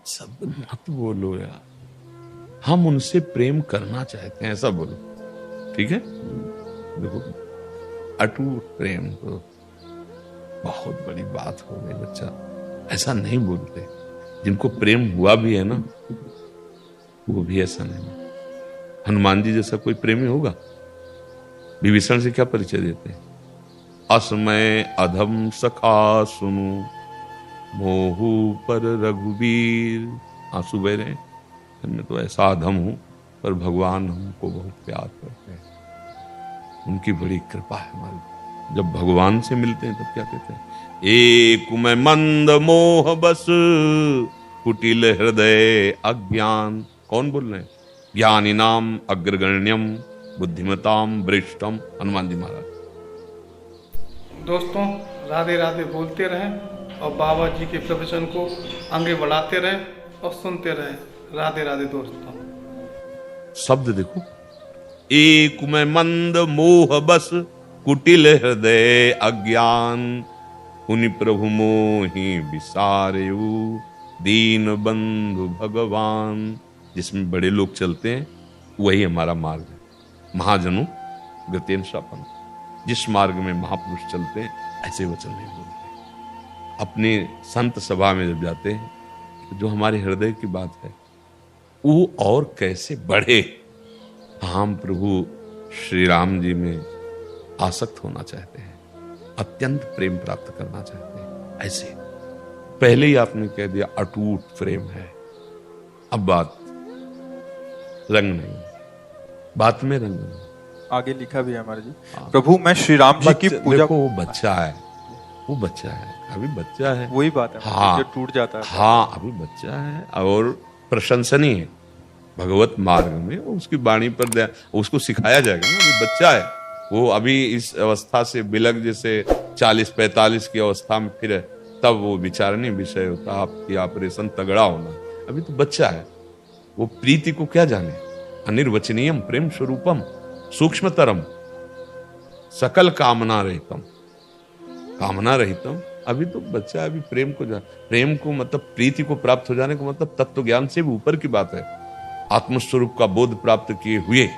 सब मत बोलो यार, हम उनसे प्रेम करना चाहते हैं ऐसा बोलो, ठीक है। देखो अटूट प्रेम तो बहुत बड़ी बात हो गई बच्चा, ऐसा नहीं बोलते। जिनको प्रेम हुआ भी है ना, वो भी ऐसा नहीं। हनुमान जी जैसा कोई प्रेमी होगा? विभीषण से क्या परिचय देते हैं? असमय अधम सखा सुनु, मोहू पर रघुवीर। आंसू बह रहे हैं, मैं तो ऐसा अधम हूं, पर भगवान हमको बहुत प्यार करते हैं, उनकी बड़ी कृपा है हमारी। जब भगवान से मिलते हैं तब क्या कहते हैं? एक मैं मंद मोह बस, कुटिल हृदय अज्ञान। कौन बोल रहे हैं? ज्ञानी नाम अग्रगण्यम, बुद्धिमताम वरिष्ठम, हनुमान जी महाराज। दोस्तों, राधे राधे बोलते रहें और बाबा जी के प्रवचन को आगे बढ़ाते रहें और सुनते रहें। राधे राधे दोस्तों। शब्द देखो, एक मैं मंद मोह बस, कुटिल हृदय अज्ञान, उनि प्रभु मोहि विसारेऊ, दीन बंधु भगवान। जिसमें बड़े लोग चलते हैं वही हमारा मार्ग है। महाजनों गतेन शापन, जिस मार्ग में महापुरुष चलते हैं ऐसे वचन नहीं बोलते। अपने संत सभा में जब जाते हैं तो जो हमारे हृदय की बात है वो और कैसे बढ़े। हम प्रभु श्री राम जी में आसक्त होना चाहते हैं, अत्यंत प्रेम प्राप्त करना चाहते हैं। ऐसे पहले ही आपने कह दिया अटूट प्रेम है। अब बात रंग नहीं, बात में रंग नहीं। आगे लिखा भी है हमारे जी, प्रभु मैं श्री राम जी की पूजा। देखो वो बच्चा है, वो बच्चा है, अभी बच्चा है। वही बात है, हाँ, जो टूट जाता है। हाँ अभी बच्चा है और प्रशंसनीय है भगवत मार्ग में। उसकी वाणी पर दया, उसको सिखाया जाएगा ना। अभी बच्चा है वो, अभी इस अवस्था से बिलग जैसे 40-45 की अवस्था में फिर तब वो विचारणीय विषय होता आपकी ऑपरेशन तगड़ा होना। अभी तो बच्चा है, वो प्रीति को क्या जाने। अनिर्वचनीयम प्रेम स्वरूपम सूक्ष्मतरम सकल कामना रहितम, कामना रहितम। अभी तो बच्चा है, अभी प्रेम को प्रेम को मतलब प्रीति को प्राप्त हो जाने को मतलब तत्व ज्ञान से भी ऊपर की बात है। आत्मस्वरूप का बोध प्राप्त किए हुए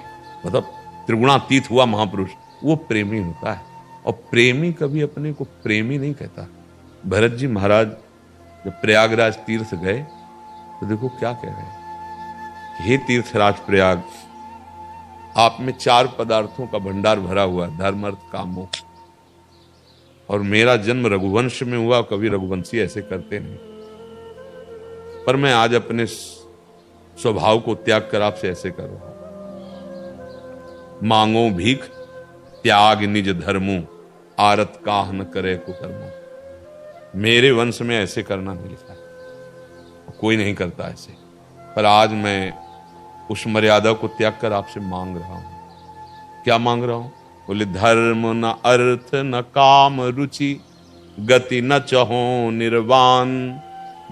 मतलब त्रिगुणातीत हुआ महापुरुष, वो प्रेमी होता है। और प्रेमी कभी अपने को प्रेमी नहीं कहता। भरत जी महाराज जब प्रयागराज तीर्थ गए तो देखो क्या कह रहे हैं, हे तीर्थराज प्रयाग, आप में 4 पदार्थों का भंडार भरा हुआ, धर्म अर्थ काम मोक्ष। और मेरा जन्म रघुवंश में हुआ, कभी रघुवंशी ऐसे करते नहीं, पर मैं आज अपने स्वभाव को त्याग कर आपसे ऐसे कर रहा हूं। मांगो भीख त्याग निज धर्मो, आरत काह न करे कुकर्मो। मेरे वंश में ऐसे करना नहीं लिखा है, कोई नहीं करता ऐसे। पर आज मैं उस मर्यादा को त्याग कर आपसे मांग रहा हूं। क्या मांग रहा हूं? बोले धर्म न अर्थ न काम रुचि, गति न चहो निर्वाण,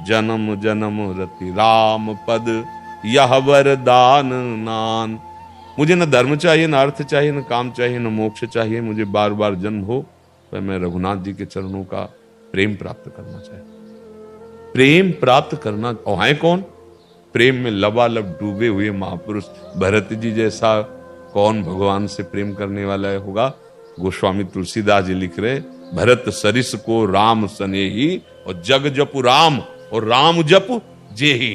जन्म जन्म रति राम पद, यह वरदान नान। मुझे न धर्म चाहिए, न अर्थ चाहिए, न काम चाहिए, न मोक्ष चाहिए। मुझे बार बार जन्म हो, पर मैं रघुनाथ जी के चरणों का प्रेम प्राप्त करना चाहिए। प्रेम प्राप्त करना, और है कौन? प्रेम में लबालब डूबे हुए महापुरुष। भरत जी जैसा कौन भगवान से प्रेम करने वाला होगा? गोस्वामी तुलसीदास जी लिख रहे, भरत सरिस को राम सनेही, और जग जपु राम, और राम जप जेही।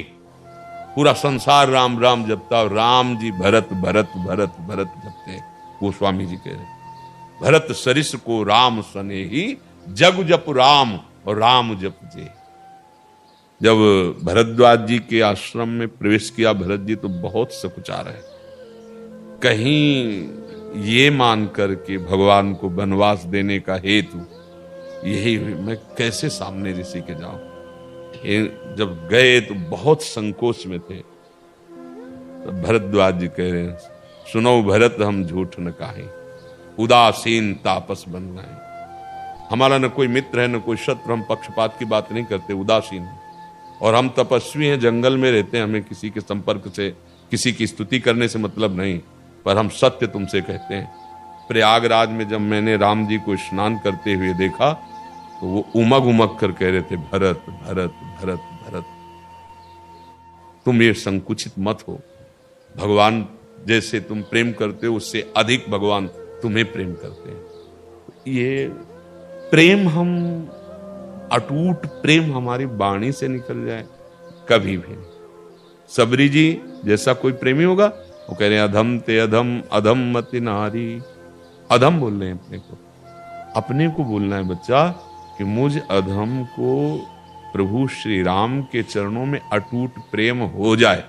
पूरा संसार राम राम जपता, और राम जी भरत भरत भरत भरत जपते। गोस्वामी जी कह रहे, भरत सरिस को राम सनेही, जग जपु राम, और राम जप जेही। जब भरद्वाज जी के आश्रम में प्रवेश किया भरत जी, तो बहुत सकुचा रहे। कहीं ये मान कर के भगवान को वनवास देने का हेतु यही, मैं कैसे सामने ऋषि के जाऊं। जब गए तो बहुत संकोच में थे। तो भरद्वाज जी कह रहे हैं, सुनो भरत हम झूठ न काहे, उदासीन तापस बन गए। हमारा न कोई मित्र है न कोई शत्रु, हम पक्षपात की बात नहीं करते, उदासीन है। और हम तपस्वी हैं, जंगल में रहते हैं, हमें किसी के संपर्क से, किसी की स्तुति करने से मतलब नहीं। पर हम सत्य तुमसे कहते हैं, प्रयागराज में जब मैंने राम जी को स्नान करते हुए देखा तो वो उमग उमग कर कह रहे थे, भरत भरत भरत भरत। तुम ये संकुचित मत हो। भगवान जैसे तुम प्रेम करते हो उससे अधिक भगवान तुम्हें प्रेम करते हैं। ये प्रेम हम अटूट प्रेम हमारी वाणी से निकल जाए कभी भी नहीं। सबरी जी जैसा कोई प्रेमी होगा वो कह रहे हैं अधम ते अधम अधम मति नारी। अधम बोल रहे हैं अपने को बोलना है बच्चा कि मुझ अधम को प्रभु श्री राम के चरणों में अटूट प्रेम हो जाए,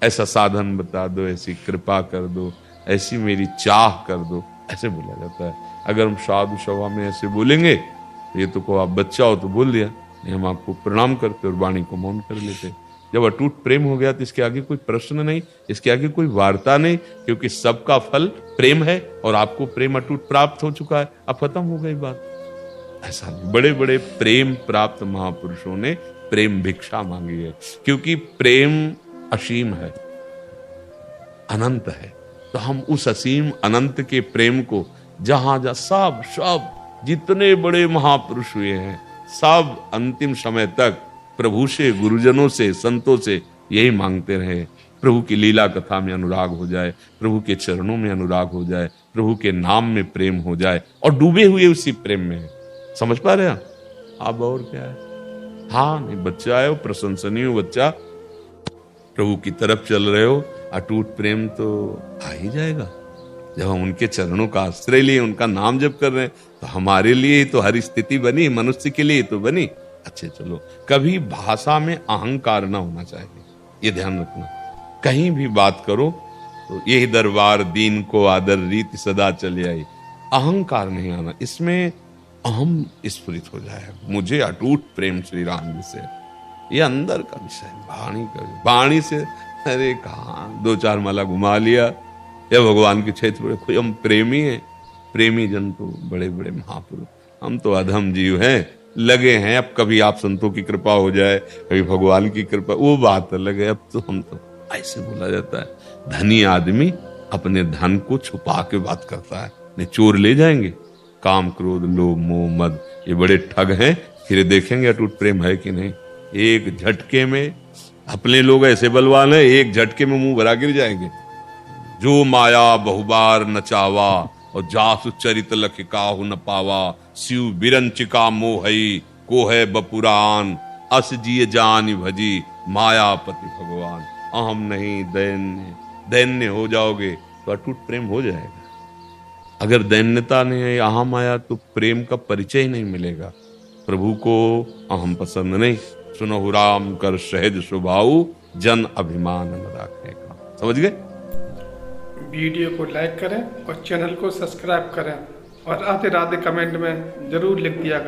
ऐसा साधन बता दो, ऐसी कृपा कर दो, ऐसी मेरी चाह कर दो, ऐसे बोला जाता है। अगर हम साधु सभा में ऐसे बोलेंगे तो ये तो को आप बच्चा हो तो बोल दिया, नहीं हम आपको प्रणाम करते और वाणी को मौन कर लेते। जब अटूट प्रेम हो गया तो इसके आगे कोई प्रश्न नहीं, इसके आगे कोई वार्ता नहीं, क्योंकि सबका फल प्रेम है और आपको प्रेम अटूट प्राप्त हो चुका है। अब खत्म हो गई बात। ऐसा बड़े बड़े प्रेम प्राप्त महापुरुषों ने प्रेम भिक्षा मांगी है, क्योंकि प्रेम असीम है, अनंत है। तो हम उस असीम अनंत के प्रेम को जहां सब जितने बड़े महापुरुष हुए हैं सब अंतिम समय तक प्रभु से, गुरुजनों से, संतों से यही मांगते रहे, प्रभु की लीला कथा में अनुराग हो जाए, प्रभु के चरणों में अनुराग हो जाए, प्रभु के नाम में प्रेम हो जाए और डूबे हुए उसी प्रेम में है। समझ पा रहे हैं आप? और क्या है? हाँ नहीं, बच्चा है, प्रशंसनीय बच्चा, प्रभु की तरफ चल रहे हो, अटूट प्रेम तो आ ही जाएगा। जब हम उनके चरणों का आश्रय लिए, उनका नाम जप कर रहे हैं, तो हमारे लिए ही तो हर स्थिति बनी, मनुष्य के लिए तो बनी। अच्छे चलो, कभी भाषा में अहंकार ना होना चाहिए, ये ध्यान रखना। कहीं भी बात करो तो यही दरबार दीन को आदर रीति सदा चले आई, अहंकार नहीं आना, इसमें अहम स्फुरित हो जाए। मुझे अटूट प्रेम श्री राम जी से, ये अंदर का विषय, वाणी से अरे कहाँ दो चार माला घुमा लिया या भगवान के क्षेत्र में कोई हम प्रेमी हैं। प्रेमी जन तो बड़े बड़े महापुरुष, हम तो अधम जीव हैं, लगे हैं। अब कभी आप संतों की कृपा हो जाए, कभी भगवान की कृपा, वो बात अलग है। अब तो हम तो ऐसे बोला जाता है, धनी आदमी अपने धन को छुपा के बात करता है, नहीं चोर ले जाएंगे। काम क्रोध लोभ मोह मद ये बड़े ठग हैं, फिर देखेंगे अटूट प्रेम है कि नहीं। एक झटके में अपने लोग ऐसे बलवान है, एक झटके में मुंह भरा गिर जाएंगे। जो माया बहुबार नचावा और जासु चरित लख काहु न पावा, शिव बिरंचिका मोहई को है बपुरान, अस जिय जान भजी मायापति भगवान। अहम नहीं दैन्य, दैन्य हो जाओगे तो अटूट प्रेम हो जाएगा। अगर दैन्यता नहीं है, अहम आया तो प्रेम का परिचय ही नहीं मिलेगा। प्रभु को अहम पसंद नहीं। सुनहु राम कर सहज स्वभाव, जन अभिमान न रखेगा। समझ गए? वीडियो को लाइक करें और चैनल को सब्सक्राइब करें और राधे राधे कमेंट में जरूर लिख दिया करें।